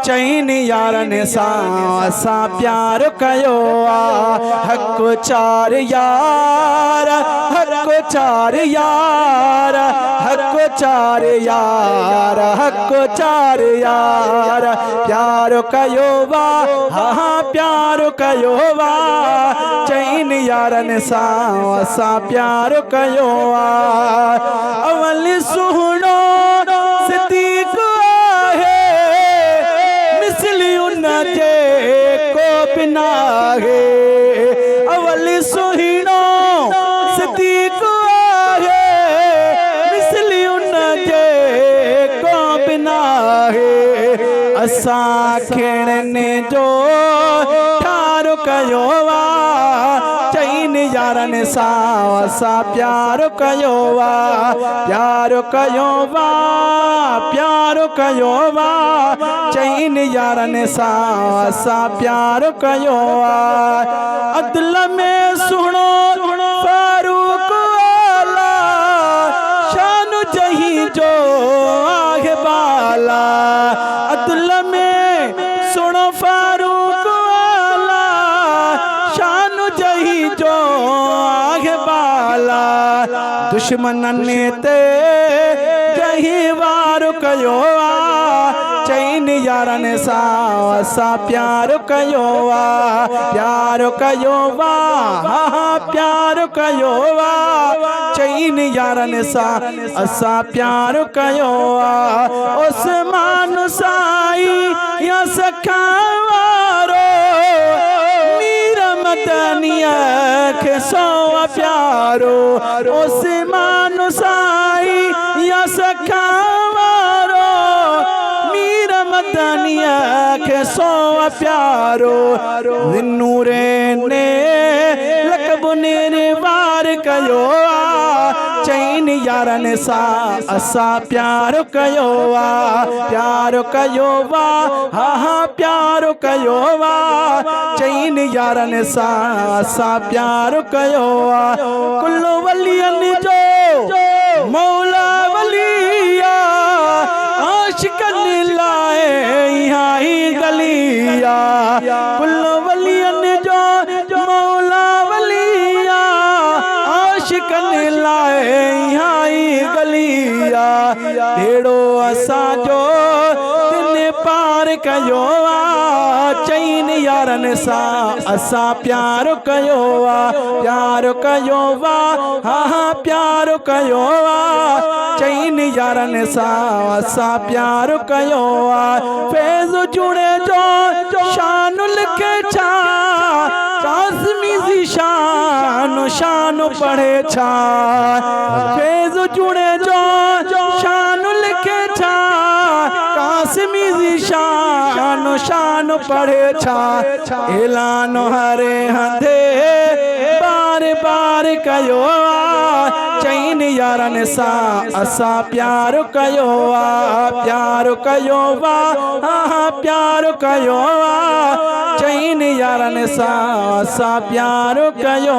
चईन यारनि सां असां प्यार कयो हक चार यार हक चार यार हक चार यार हक चार यार प्यार कयो हाँ प्यार कयो चईन यारनि सां असां प्यार कयो अवल सुहिणो सिद्दीक़ आहे मिसली उन जे को बिना है अवल सुहिणो सिद्दीक़ आहे मिसली उन जे को बिना है असां खेड़ने जो ठार कयो चईन यारनि सां असां प्यार कयो प्यार कयो प्यार कयो चईन यारनि सां असां प्यार कयो अदल में सुहिणो फारूक आला शान जही जो आहे बाला अदल में सुहिणो फारूक आला शान जही जो आहे बाला दुश्मननि ते जही वार कयो चईन यारनि सां असां प्यार कयो प्यार कयो प्यार कयो चईन यारनि सां असां प्यार कयो उस्मान साईं या सखा वारो मीर मदनिया खे सौ प्यारो उस्मान साईं या सखा वारो मीर मदनिया खे सौ प्यारो नूरे ने लकब निर्वार कयो चईन यारनि सां असां प्यार कयो प्यार कयो हाँ प्यार कयो चईन यारनि सां असां प्यार कयो कुल वलियनि जो मौला वलिया आशिकनि लाइ इहा ई गलिया कुल वलियनि जो मौला वलिया आशिकनि लाइ इहा ई गलिया अहिड़ो असांजो तिन पार कयो चईन यारनि सां असां प्यार कयो प्यार कयो हाँ प्यार कयो चईन यारनि सां असां प्यार कयो फैज़ जुड़े जो शान लिखे छा काज़मी जी शान शान पढ़े छा फैज़ जुड़े जो शान लिखे छा काज़मी जी शान शान पढ़े छा ऐलान हरे हंधे बार बार कयो चईन यारनि सां असां प्यार कयो प्यार कयो हाँ प्यार कयो चईन यारनि सां असां प्यार कयो